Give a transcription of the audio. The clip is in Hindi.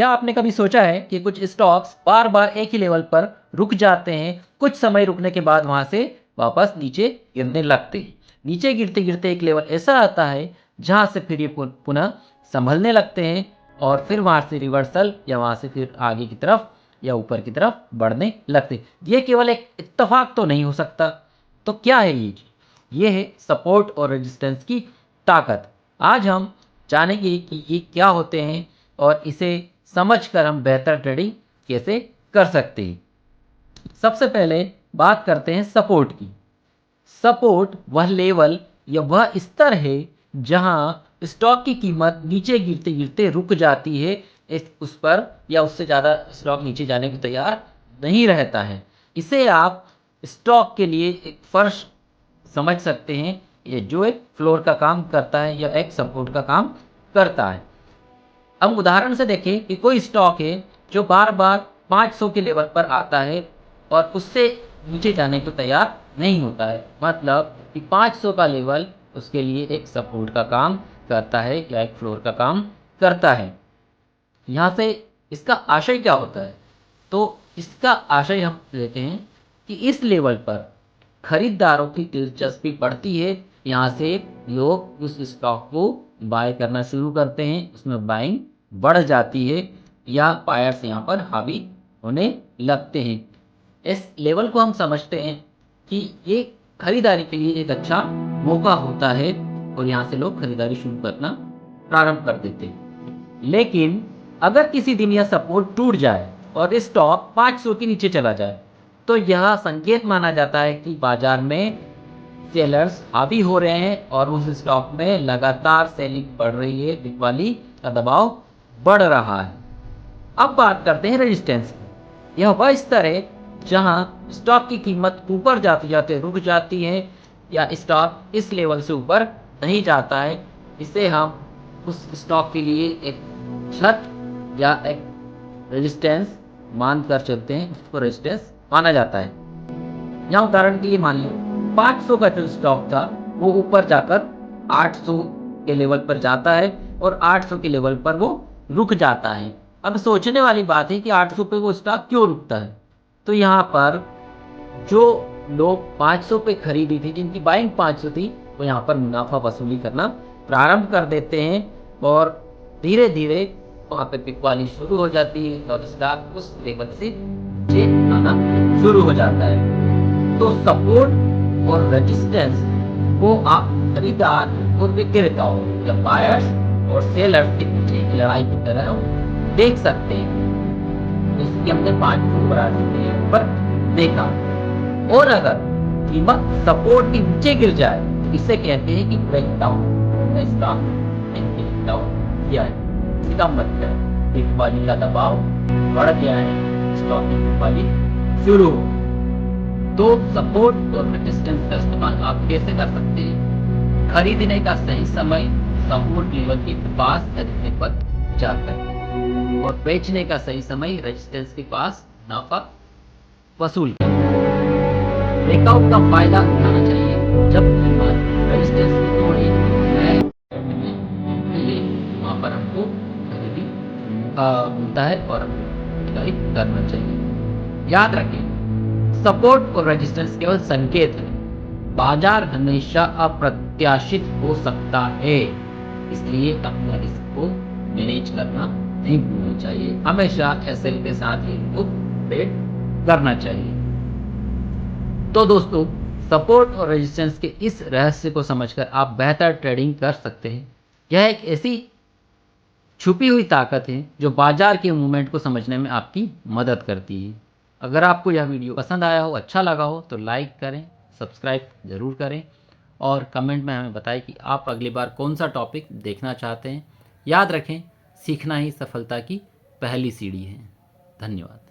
क्या आपने कभी सोचा है कि कुछ स्टॉक्स बार बार एक ही लेवल पर रुक जाते हैं, कुछ समय रुकने के बाद वहां से वापस नीचे गिरने लगते हैं। नीचे गिरते गिरते एक लेवल ऐसा आता है जहां से फिर ये पुनः संभलने लगते हैं और फिर वहां से रिवर्सल या वहां से फिर आगे की तरफ या ऊपर की तरफ बढ़ने लगते हैं। ये केवल एक इत्तेफाक तो नहीं हो सकता। तो क्या है ये है सपोर्ट और रेजिस्टेंस की ताकत। आज हम जानेंगे कि ये क्या होते हैं और इसे समझकर हम बेहतर ट्रेडिंग कैसे कर सकते हैं। सबसे पहले बात करते हैं सपोर्ट की। सपोर्ट वह लेवल या वह स्तर है जहां स्टॉक की कीमत नीचे गिरते गिरते रुक जाती है, उस पर या उससे ज़्यादा स्टॉक नीचे जाने को तैयार नहीं रहता है। इसे आप स्टॉक के लिए एक फर्श समझ सकते हैं, ये जो एक फ्लोर का काम करता है या एक सपोर्ट का काम करता है। हम उदाहरण से देखें कि कोई स्टॉक है जो बार बार 500 के लेवल पर आता है और उससे नीचे जाने को तैयार नहीं होता है, मतलब कि 500 का लेवल उसके लिए एक सपोर्ट का काम करता है या एक फ्लोर का काम करता है। यहाँ से इसका आशय क्या होता है? तो इसका आशय हम लेते हैं कि इस लेवल पर खरीदारों की दिलचस्पी बढ़ती है। यहाँ से लोग उस स्टॉक को बाय करना शुरू करते हैं, उसमें बाइंग बढ़ जाती है या बायर्स यहाँ पर हावी होने लगते हैं। इस लेवल को हम समझते हैं कि ये खरीदारी के लिए एक अच्छा मौका होता है और यहाँ से लोग खरीदारी शुरू करना प्रारंभ कर देते हैं। लेकिन अगर किसी दिन यह सपोर्ट टूट जाए और स्टॉक 500 के नीचे चला जाए तो यह संकेत माना जाता है कि बाजार में सेलर्स हावी हो रहे हैं और उस स्टॉक में लगातार सेलिंग बढ़ रही है, बिकवाली का दबाव बढ़ रहा है। अब बात करते हैं रेजिस्टेंस की। यह वह स्तर है जहां स्टॉक की कीमत ऊपर जाते जाते रुक जाती है या स्टॉक इस लेवल से ऊपर नहीं जाता है। इसे हम उस स्टॉक के लिए एक छत या एक रेजिस्टेंस मान कर चलते हैं, उसको रेजिस्टेंस माना जाता है। यहाँ उदाहरण के लिए मान लो 500 का जो स्टॉक था वो ऊपर जाकर 800 के लेवल पर जाता है और 800 के लेवल पर वो रुक जाता है। अब सोचने वाली बात है कि 800 पे वो स्टॉक क्यों रुकता है? तो यहाँ पर जो लोग 500 पे खरीदी थी, जिनकी बाइंग 500 थी, वो यहाँ पर मुनाफा वसूली करना प्रारंभ कर देते हैं और धीरे धीरे वहाँ पे बिकवाली शुरू हो जाती है और स्टॉक उस लेवल से नीचे आना शुरू हो जाता है। तो सपोर्ट और रेजिस्टेंस को आप खरीदार और विक्रेताओं या बायर्स और सेलर्स के बीच एक लड़ाई की तरह देख सकते हैं, जिसकी हमने 500 पर देखा। और अगर कीमत सपोर्ट के नीचे गिर जाए तो इसे कहते हैं कि ब्रेकडाउन किया है। इसका मतलब बिकवाली का दबाव बढ़ गया है, स्टॉक की बिकवाली शुरू हो। तो सपोर्ट और रेजिस्टेंस का इस्तेमाल आप कैसे कर सकते हैं? खरीदने का सही समय सपोर्ट लेवल के पास खरीदने पर जाकर और बेचने का सही समय रेजिस्टेंस के पास मुनाफा वसूल कर। ब्रेकआउट का फायदा उठाना चाहिए जब कीमत रेजिस्टेंस की तोड़े वहां पर हमको खरीदी होता है और खरीदारी करना चाहिए। याद रखें, सपोर्ट और रेजिस्टेंस केवल संकेत है। बाजार हमेशा अप्रत्याशित हो सकता है, इसलिए अपना इसको मैनेज करना नहीं भूलना चाहिए। हमेशा एसएल के साथ ही इनको ट्रेड करना चाहिए। तो दोस्तों, सपोर्ट और रेजिस्टेंस के इस रहस्य को समझकर आप बेहतर ट्रेडिंग कर सकते हैं। यह एक ऐसी छुपी हुई ताकत है जो बाजार के मूवमेंट को समझने में आपकी मदद करती है। अगर आपको यह वीडियो पसंद आया हो, अच्छा लगा हो तो लाइक करें, सब्सक्राइब ज़रूर करें और कमेंट में हमें बताएं कि आप अगली बार कौन सा टॉपिक देखना चाहते हैं। याद रखें, सीखना ही सफलता की पहली सीढ़ी है। धन्यवाद।